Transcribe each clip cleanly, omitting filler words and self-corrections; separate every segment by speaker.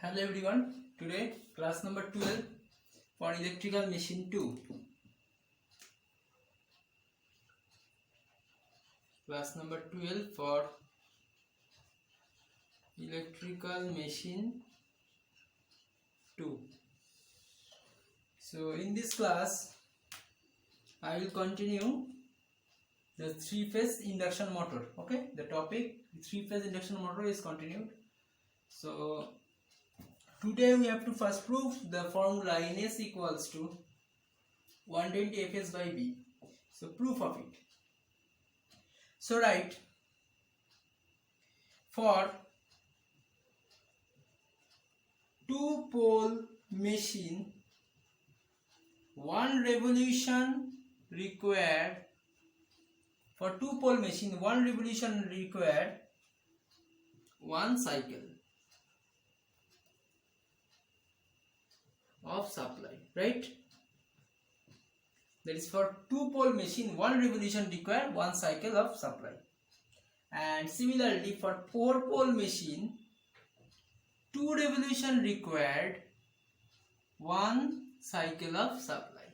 Speaker 1: Hello everyone, today class number 12 for electrical machine 2. Class number 12 for electrical machine 2. So in this class I will continue the three-phase induction motor. Okay, the topic three-phase induction motor is continued. So today we have to first prove the formula Ns equals to 120 Fs by B. So proof of it. So write, for two-pole machine, one revolution required. For two-pole machine, one revolution required one cycle of supply, right? That is for two-pole machine, one revolution required one cycle of supply. And similarly for four-pole machine, two revolution required one cycle of supply.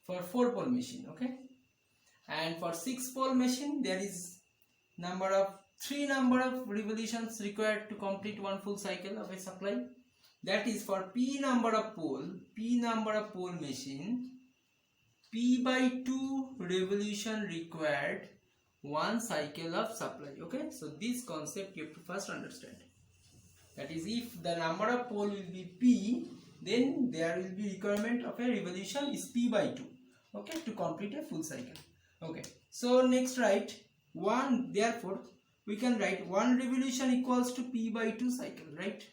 Speaker 1: For four-pole machine, okay? And for six-pole machine, there is three number of revolutions required to complete one full cycle of a supply. That is for p number of pole machine, p by 2 revolution required one cycle of supply. Okay, so this concept you have to first understand. That is, if the number of pole will be p, then there will be requirement of a revolution is p by 2. Okay, to complete a full cycle. Okay, so next write one. Therefore we can write one revolution equals to p by 2 cycle, right?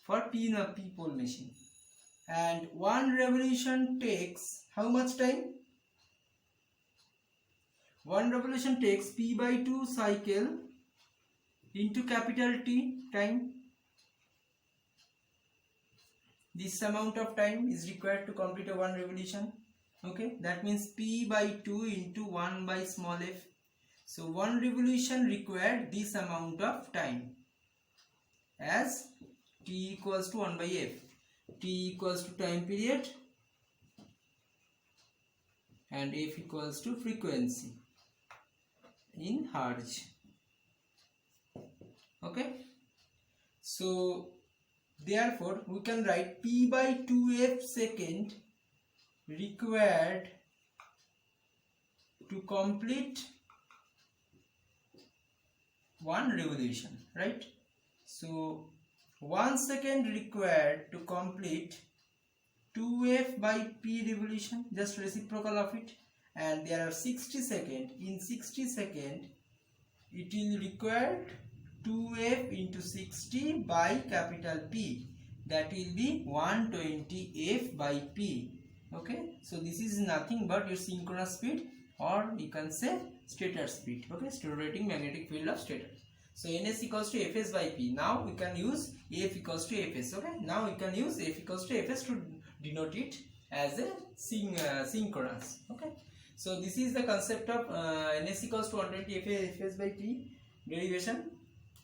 Speaker 1: For p pole machine, and one revolution takes how much time? One revolution takes p by 2 cycle into capital T time. This amount of time is required to complete a one revolution. Okay, that means p by 2 into 1 by small f. So one revolution required this amount of time, as T equals to 1 by f. T equals to time period and f equals to frequency in hertz. Okay, so therefore we can write p by 2f second required to complete one revolution, right? So 1 second required to complete 2f by p revolution, just reciprocal of it, and there are 60 seconds. In 60 seconds it will require 2f into 60 by capital P, that will be 120 f by p. Okay, so this is nothing but your synchronous speed, or you can say stator speed. Okay, rotating magnetic field of stator. So Ns equals to Fs by P. Now we can use F equals to Fs. Okay, now we can use F equals to Fs to denote it as a synchronous. Okay, so this is the concept of Ns equals to 120 Fs by P derivation.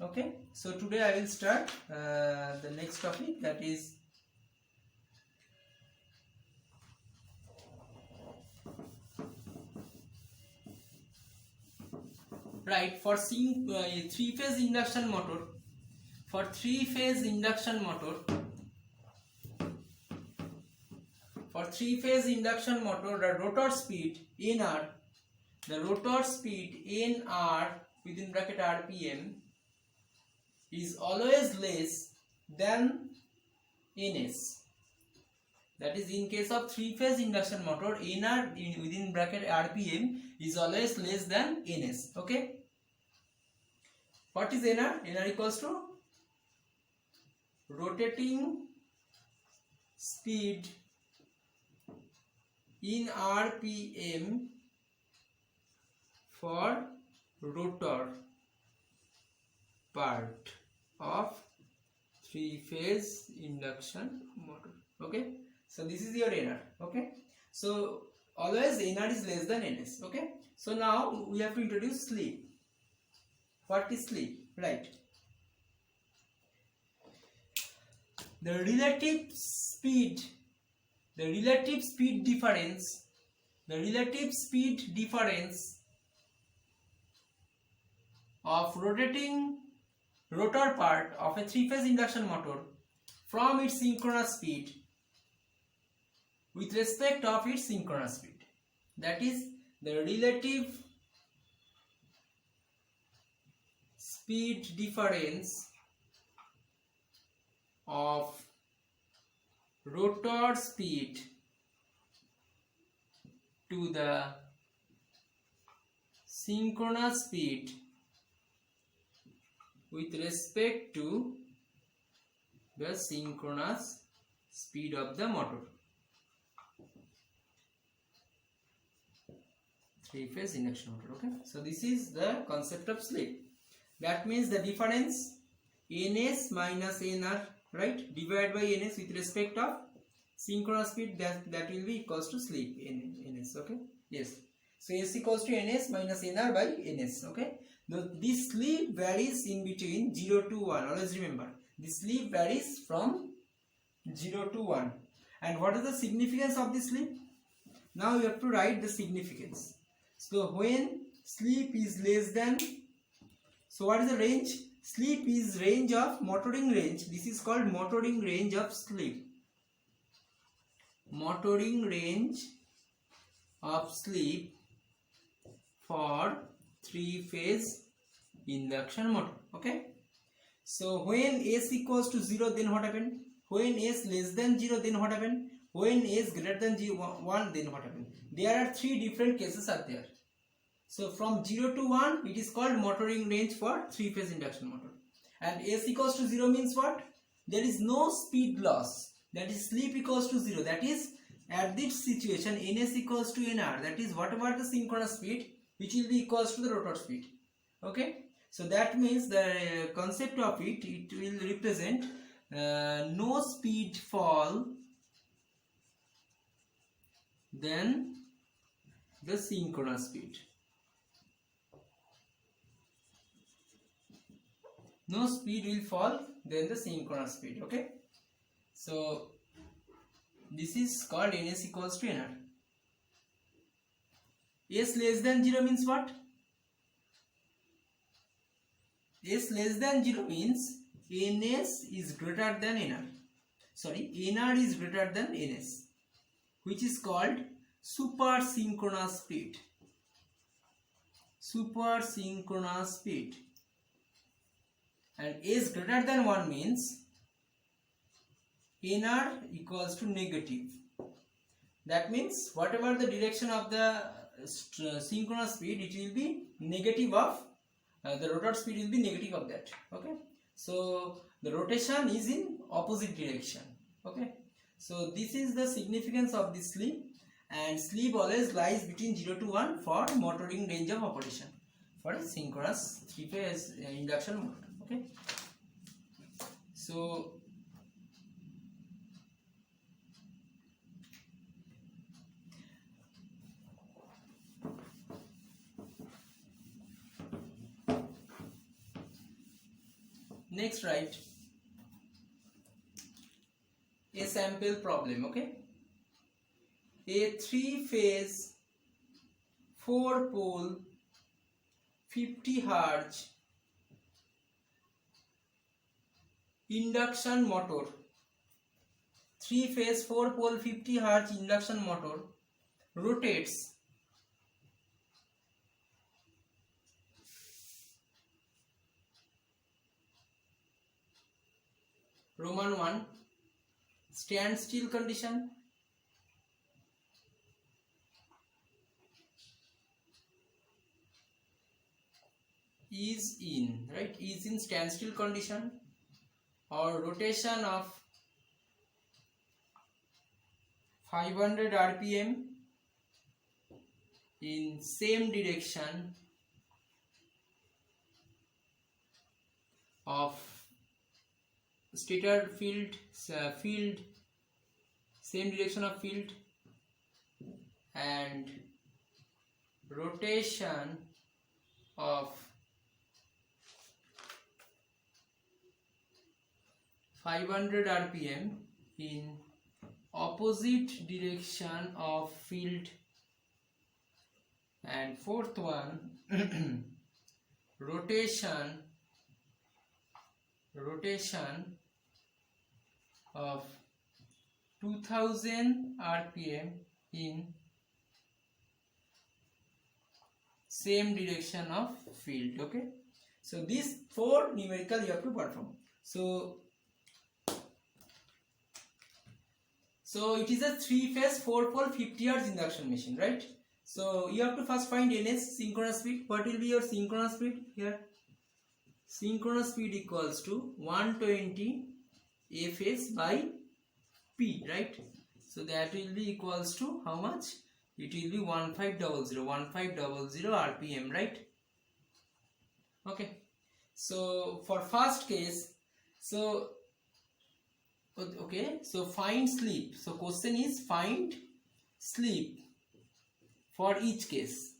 Speaker 1: Okay, so today I will start the next topic, that is right for three-phase induction motor. For three-phase induction motor, the rotor speed Nr, within bracket RPM is always less than Ns. That is, in case of three-phase induction motor, Nr within bracket RPM is always less than Ns. Okay, what is Nr? Nr equals to rotating speed in RPM for rotor part of three-phase induction motor. Okay, so this is your Nr. Okay, so always Nr is less than Ns. Okay, so now we have to introduce slip. What is slip? Right, the relative speed difference of rotating rotor part of a three-phase induction motor from its synchronous speed with respect of its synchronous speed. That is the relative speed difference of rotor speed to the synchronous speed with respect to the synchronous speed of the motor. Three-phase induction motor. Okay, so this is the concept of slip. That means the difference ns minus nr, right, divided by ns with respect of synchronous speed, that will be equals to slip ns. Okay, yes, so s equals to ns minus nr by ns. Okay, this slip varies in between 0 to 1. Always remember, this slip varies from 0 to 1. And what is the significance of this slip? Now you have to write the significance. So when slip is less than, so what is the range? Slip is range of motoring range. This is called motoring range of slip. Motoring range of slip for three-phase induction motor. Okay. So when s equals to 0, then what happened? When s less than 0, then what happened? When s greater than 1, then what happened? There are three different cases are there. So from 0 to 1, it is called motoring range for three-phase induction motor. And s equals to 0 means what? There is no speed loss. That is slip equals to 0. That is, at this situation, ns equals to nr. That is, whatever the synchronous speed, which will be equals to the rotor speed. Okay. So that means the concept of it will represent no speed fall than the synchronous speed. No speed will fall than the synchronous speed. Okay. So this is called ns equals to nr. S less than 0 means what? S less than 0 means ns is greater than nr. Sorry, nr is greater than ns, which is called super synchronous speed. Super synchronous speed. And s greater than 1 means nr equals to negative. That means whatever the direction of the synchronous speed, it will be negative of the rotor speed will be negative of that. Okay, so the rotation is in opposite direction. Okay, so this is the significance of this slip, and slip always lies between 0 to 1 for motoring range of operation for a synchronous three-phase induction motor. Okay, so next, write a sample problem. Okay, a three-phase 4-pole 50 Hz induction motor, 3-phase 4-pole 50 Hz induction motor rotates Roman 1 standstill condition, is in, right, is in standstill condition, or rotation of 500 rpm in same direction of stator field, same direction of field, and rotation of 500 rpm in opposite direction of field, and fourth one rotation of 2000 rpm in same direction of field. Okay, so these four numerical you have to perform. So it is a 3-phase 4-pole 50 Hz induction machine, right? So you have to first find ns, synchronous speed. What will be your synchronous speed here? Synchronous speed equals to 120 fs by p, right? So that will be equals to how much? It will be 1500 rpm, right? Okay, so for first case, so okay, so find sleep. So question is find sleep for each case.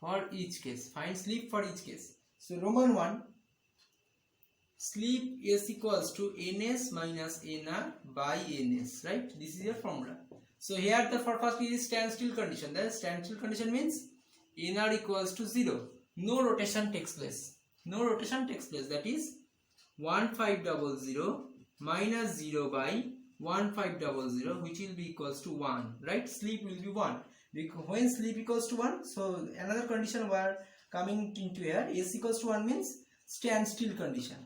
Speaker 1: Find sleep for each case. So Roman 1, sleep is equals to ns minus nr by ns, right? This is your formula. So here the for first is standstill condition. The standstill condition means nr equals to 0. No rotation takes place. That is 1500 minus 0 by 1500, which will be equals to 1, right? Sleep will be 1. When sleep equals to 1, so another condition we are coming into here. S equals to 1 means standstill condition.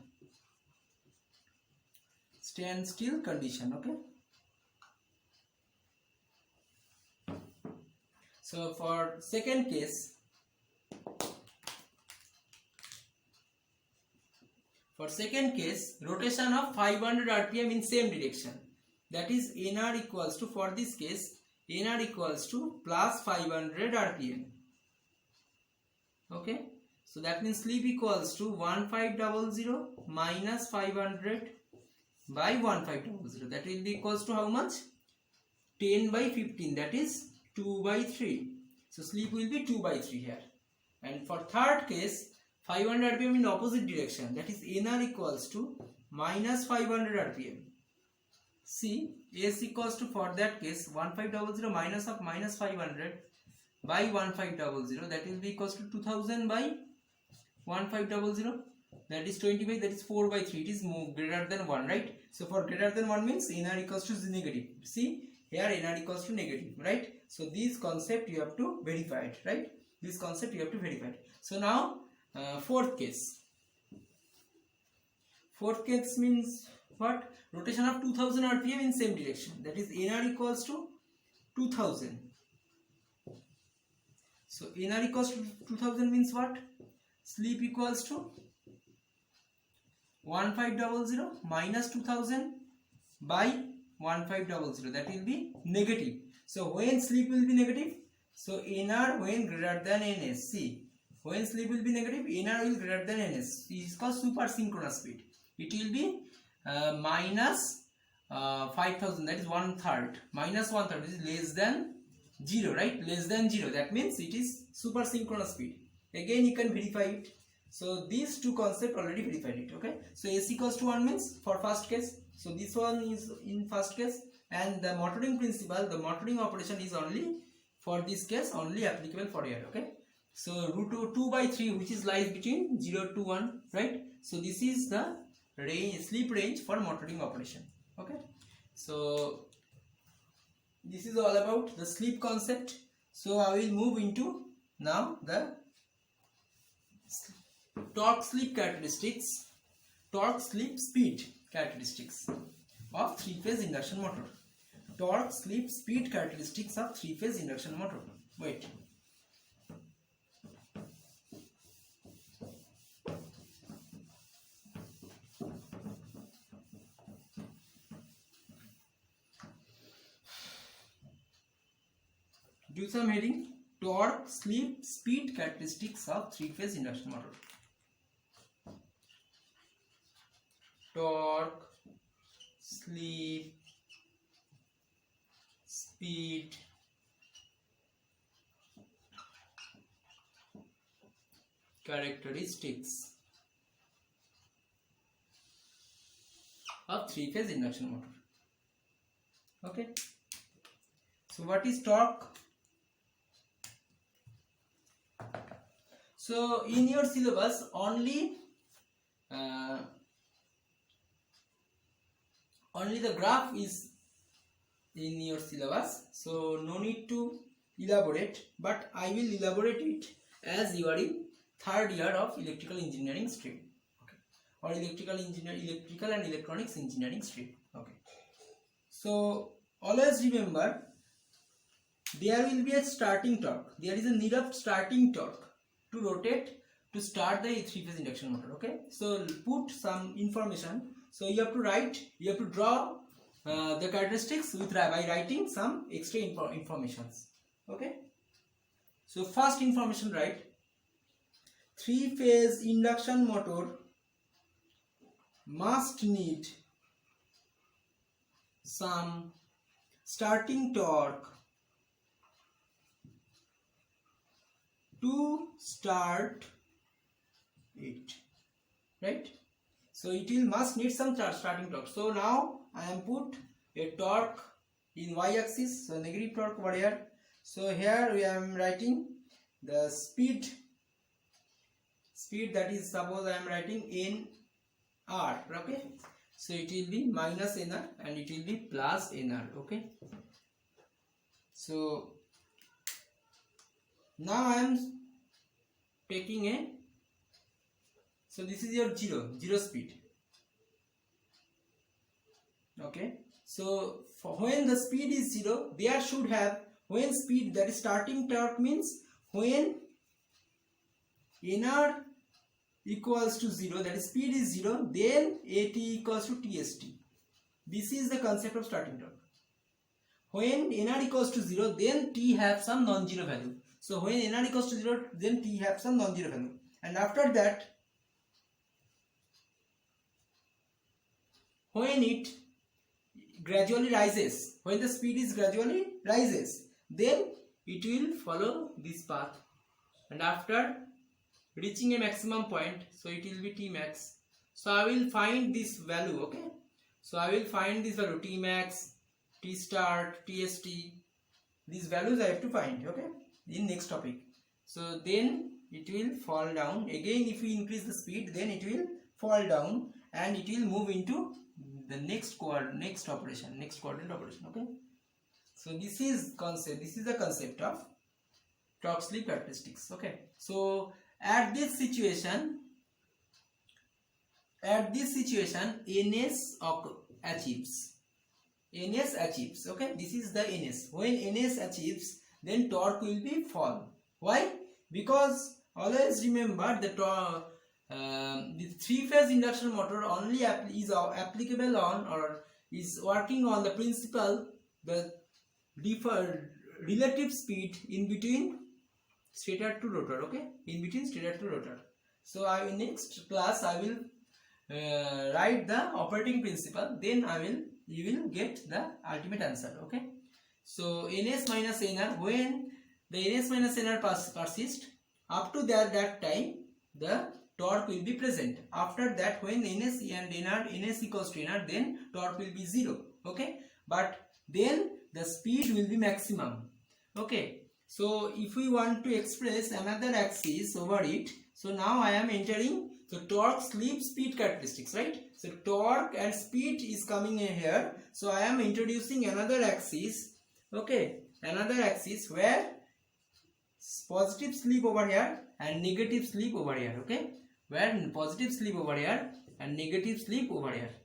Speaker 1: Okay. So for second case, rotation of 500 rpm in same direction. That is nr equals to, for this case, nr equals to plus 500 rpm. Okay, so that means sleep equals to 1500 minus 500 by 1500. That will be equals to how much? 10 by 15. That is 2 by 3. So sleep will be 2 by 3 here. And for third case, 500 rpm in opposite direction. That is nr equals to minus 500 rpm. See, s equals to, for that case, 1500 minus of minus 500 by 1500. That will be equals to 2000 by 1500. That is 25. That is 4 by 3. It is more greater than 1, right? So for greater than 1 means nr equals to negative. See, here nr equals to negative, right? So this concept you have to verify it, right? So now fourth case. Fourth case means what? Rotation of 2000 rpm in same direction. That is nr equals to 2000. So nr equals to 2000 means what? Sleep equals to 1500 minus 2000 by 1500. That will be negative. So when sleep will be negative, so nr when greater than ns. See, when sleep will be negative, nr will greater than ns. It is called super synchronous speed. It will be minus 5000. That is 1/3. Minus 1/3 is less than 0, right? Less than 0. That means it is super synchronous speed. Again, you can verify it. So these two concepts already verified it. Okay. So s equals to 1 means for first case. So this one is in first case, and the motoring principle, the motoring operation is only for this case only applicable for here. Okay. So root 2 by 3, which is lies between 0 to 1, right? So this is the range, sleep range for motoring operation. Okay. So this is all about the sleep concept. So I will move into now the torque slip speed characteristics of 3-phase induction motor. Torque slip speed characteristics of 3-phase induction motor. Wait. Do some heading. Torque slip speed characteristics of 3-phase induction motor. Torque slip speed characteristics of 3-phase induction motor. Okay, so what is torque? So in your syllabus only the graph is in your syllabus, so no need to elaborate, but I will elaborate it as you are in third year of electrical engineering stream, okay, or electrical and electronics engineering stream. Okay, so always remember there will be a starting torque. There is a need of starting torque to rotate to start the 3-phase induction motor. Okay, so put some information. So you have to write, you have to draw the characteristics by writing some extra informations. Okay, so first information, write 3-phase induction motor must need some starting torque to start it, right? So it will must need some starting torque. So now I am put a torque in y-axis, so negative torque over here. So here we am writing the speed, that is, suppose I am writing nr, okay, so it will be minus nr and it will be plus nr. Okay, so now I am taking a, so this is your zero speed. Okay, so for when the speed is 0, there should have, when speed, that is starting torque, means when nr equals to 0, that is speed is 0, then at equals to tst. This is the concept of starting torque. When nr equals to 0, then t have some non-zero value. So when nr equals to 0, then t have some non-zero value, and after that, when it gradually rises, when the speed is gradually rises, then it will follow this path, and after reaching a maximum point, so it will be T max. So I will find this value. Okay, so I will find this value, T max, T start, TST. These values I have to find, okay, in next topic. So then it will fall down again. If we increase the speed, then it will fall down and it will move into the next quadrant operation. Okay, so this is the concept of torque slip characteristics. Okay, so at this situation ns achieves. Okay, this is the ns. When ns achieves, then torque will be fall. Why? Because always remember the 3-phase induction motor only is applicable on, or is working on the principle, the relative speed in between stator to rotor. Okay, in between stator to rotor. So in next class I will write the operating principle, then you will get the ultimate answer. Okay, so ns minus nr, when the ns minus nr persists, up to that time the torque will be present. After that, when ns and ns equals to nr, then torque will be 0. Okay, but then the speed will be maximum. Okay, so if we want to express another axis over it, so now I am entering the torque slip speed characteristics, right? So torque and speed is coming in here, so I am introducing another axis. Okay, another axis where positive slip over here and negative slip over here. Okay, where positive slip over here and negative slip over here.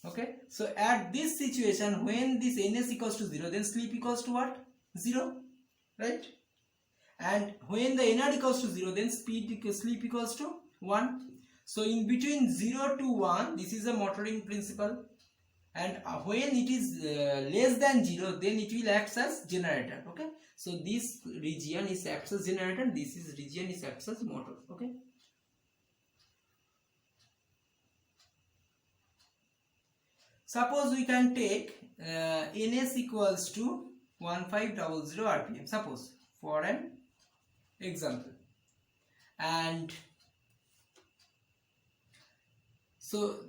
Speaker 1: Okay, so at this situation, when this ns equals to 0, then slip equals to what? 0, right? And when the nr equals to 0, then slip equals to 1. So in between 0 to 1, this is a motoring principle, and when it is less than 0, then it will act as generator. Okay, so this region is acts as generator, this is region is acts as motor. Okay, suppose we can take ns equals to 1500 rpm, suppose, for an example, and so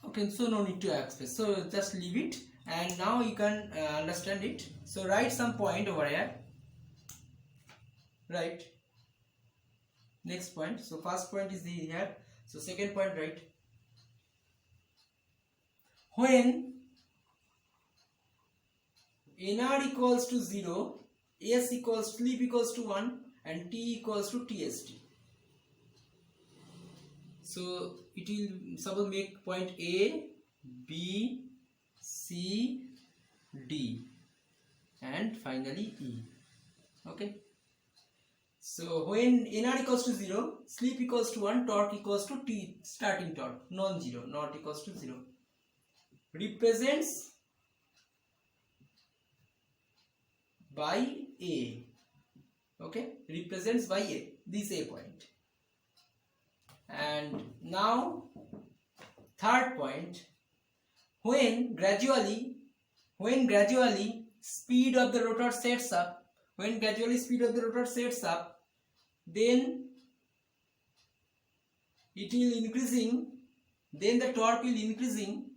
Speaker 1: Okay, so no need to express, so just leave it, and now you can understand it. So write some point over here, right? Next point, so first point is here, so second point, right? When nr equals to 0, s equals sleep equals to 1, and t equals to tst. So it will suppose make point A, B, C, D, and finally E. Okay. So when nr equals to 0, sleep equals to 1, torque equals to t starting torque, non-zero, not equals to 0. Represents by A. Okay, represents by A, this A point. And now third point, when gradually speed of the rotor sets up, then it will increasing, then the torque will increasing,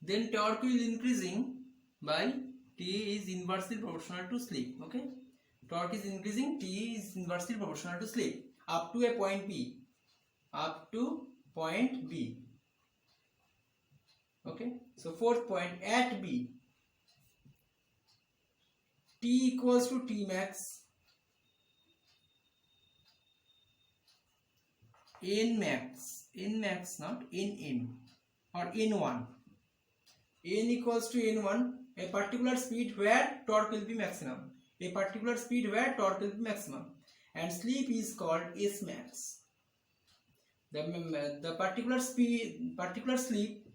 Speaker 1: then torque will increasing by T is inversely proportional to sleep. Okay, torque is increasing, T is inversely proportional to sleep up to a point B, Okay, so fourth point, at B, T equals to T max, N max not Nm or N1, N equals to N1, a particular speed where torque will be maximum, and sleep is called S max. The particular sleep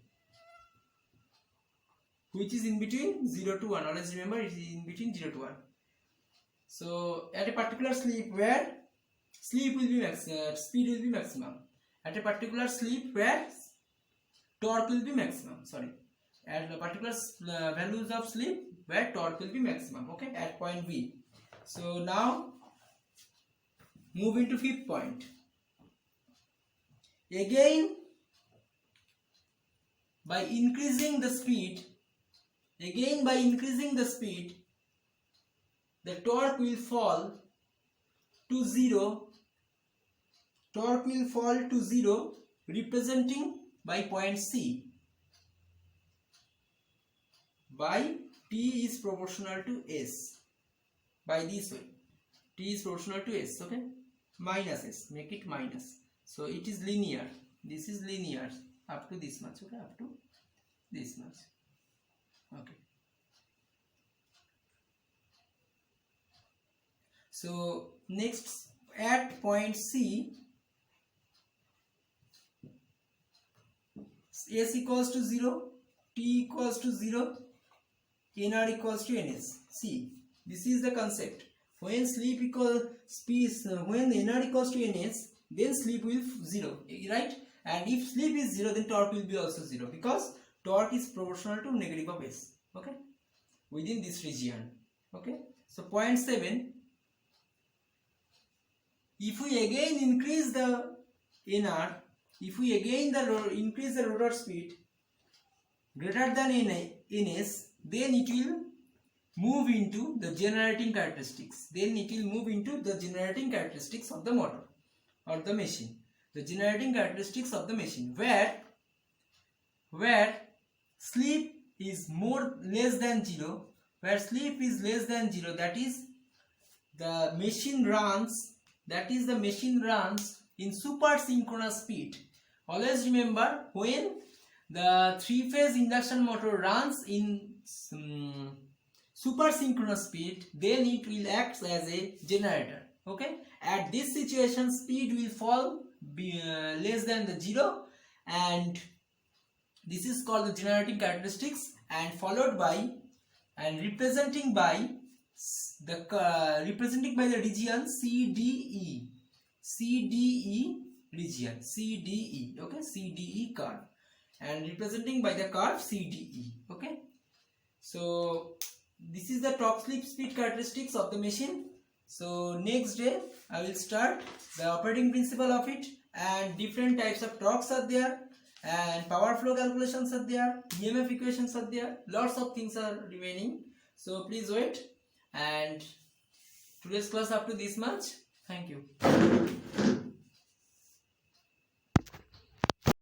Speaker 1: which is in between 0 to 1, always remember it is in between 0 to 1. So at a particular sleep where sleep will be speed will be maximum, at a particular sleep where torque will be maximum, at the particular values of sleep where torque will be maximum, okay, at point B. So now move into fifth point. Again, by increasing the speed, the torque will fall to 0, representing by point C, by T is proportional to S, by this way, T is proportional to S, okay, minus S, make it minus, so it is linear, this is linear up to this much, okay, up to this much, okay. So next, at point C, S equals to 0, T equals to 0, nr equals to ns. See, this is the concept. When sleep equals when nr equals to ns, then sleep will 0, right? And if sleep is 0, then torque will be also 0, because torque is proportional to negative of s, okay, within this region, okay. So point 7, if we again increase the nr, increase the rotor speed greater than ns, then it will move into the generating characteristics. Of the motor or the machine. The generating characteristics of the machine, where sleep is less than 0, that is the machine runs in super synchronous speed. Always remember, when the three-phase induction motor runs in super synchronous speed, then it will act as a generator. Okay, at this situation speed will fall less than the 0, and this is called the generating characteristics, and followed by and representing by the region CDE region, CDE, okay, CDE curve, and representing by the curve CDE. Okay, so this is the torque slip speed characteristics of the machine. So next day I will start the operating principle of it, and different types of torques are there, and power flow calculations are there, EMF equations are there, lots of things are remaining. So please wait, and today's class up to this much. Thank you.